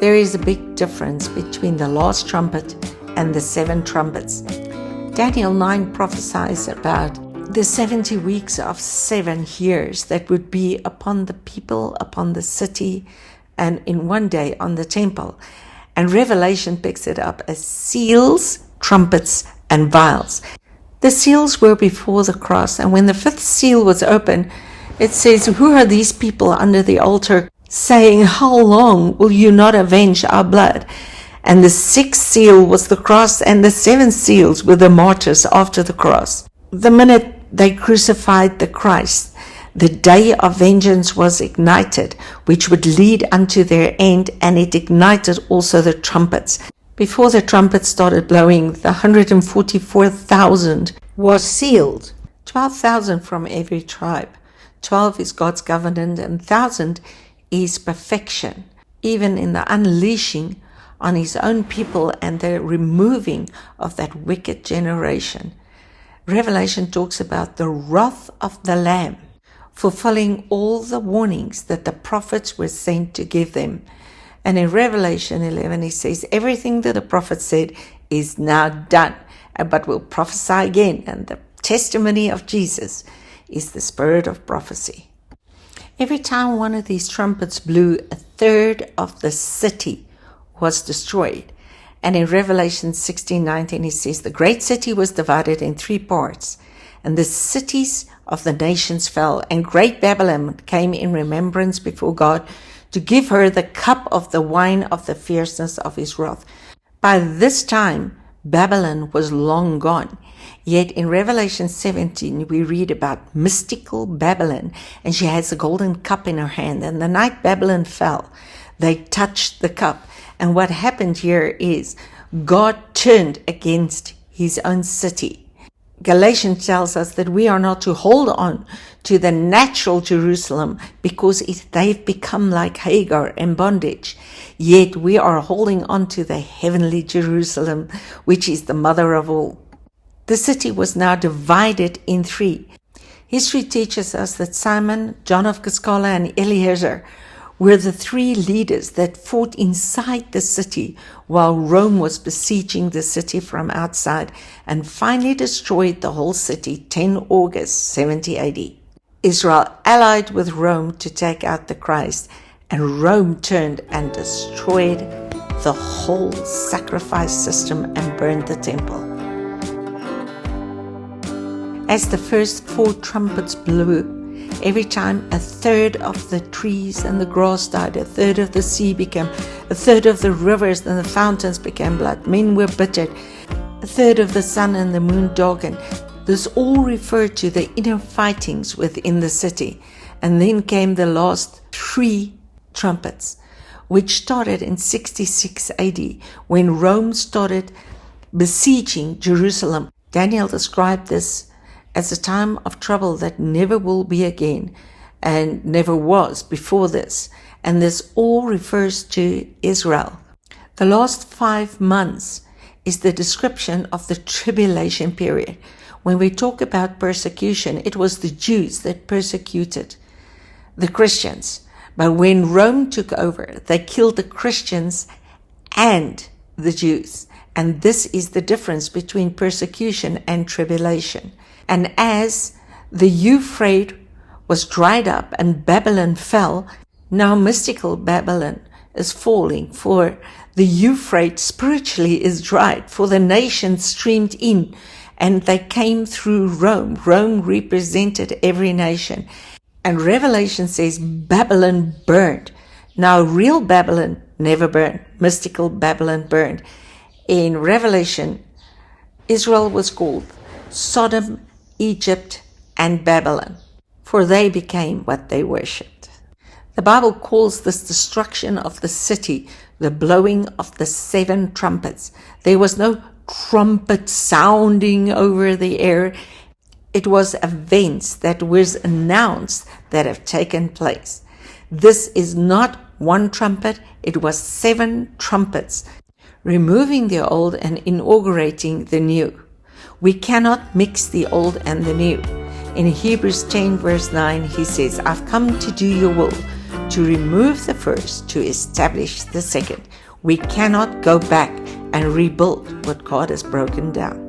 There is a big difference between the last trumpet and the 7 trumpets. Daniel 9 prophesies about the 70 weeks of 7 years that would be upon the people, upon the city, and in one day on the temple. And Revelation picks it up as seals, trumpets, and vials. The seals were before the cross, and when the 5th seal was opened, it says, "Who are these people under the altar saying, 'How long will you not avenge our blood?'" And the 6th seal was the cross, and the 7 seals were the martyrs after the cross. The minute they crucified the Christ, the day of vengeance was ignited, which would lead unto their end, and it ignited also the trumpets. Before the trumpets started blowing, the 144,000 was sealed, 12,000 from every tribe. 12 is God's covenant, and 1,000 is perfection, even in the unleashing on his own people and the removing of that wicked generation. Revelation talks about the wrath of the Lamb, fulfilling all the warnings that the prophets were sent to give them. And in Revelation 11, he says, everything that the prophet said is now done, but will prophesy again. And the testimony of Jesus is the spirit of prophecy. Every time one of these trumpets blew, 1/3 of the city was destroyed. And in Revelation 16:19, he says, the great city was divided in 3 parts, and the cities of the nations fell, and great Babylon came in remembrance before God, to give her the cup of the wine of the fierceness of his wrath. By this time, Babylon was long gone. Yet in Revelation 17, we read about mystical Babylon, and she has a golden cup in her hand. And the night Babylon fell, they touched the cup. And what happened here is God turned against his own city. Galatians tells us that we are not to hold on to the natural Jerusalem because they've become like Hagar in bondage. Yet we are holding on to the heavenly Jerusalem, which is the mother of all. The city was now divided in 3. History teaches us that Simon, John of Giscala, and Eleazar were the 3 leaders that fought inside the city while Rome was besieging the city from outside, and finally destroyed the whole city 10 August 70 AD. Israel allied with Rome to take out the Christ, and Rome turned and destroyed the whole sacrifice system and burned the temple. As the first 4 trumpets blew, every time 1/3 of the trees and the grass died, 1/3 of the sea became, 1/3 of the rivers and the fountains became blood. Men were butchered, 1/3 of the sun and the moon darkened. This all referred to the inner fightings within the city. And then came the last 3 trumpets, which started in 66 AD, when Rome started besieging Jerusalem. Daniel described this as a time of trouble that never will be again, and never was before this. And this all refers to Israel. The last 5 months is the description of the tribulation period. When we talk about persecution, it was the Jews that persecuted the Christians. But when Rome took over, they killed the Christians and the Jews. And this is the difference between persecution and tribulation. And as the Euphrates was dried up and Babylon fell, now mystical Babylon is falling, for the Euphrates spiritually is dried, for the nations streamed in and they came through Rome. Rome represented every nation. And Revelation says Babylon burned. Now real Babylon never burned. Mystical Babylon burned. In Revelation, Israel was called Sodom, Egypt, and Babylon, for they became what they worshipped. The Bible calls this destruction of the city the blowing of the 7 trumpets. There was no trumpet sounding over the air. It was events that was announced that have taken place. This is not 1 trumpet, it was 7 trumpets, removing the old and inaugurating the new. We cannot mix the old and the new. In Hebrews 10 verse 9, he says, I've come to do your will, to remove the first to establish the second. We cannot go back and rebuild what God has broken down.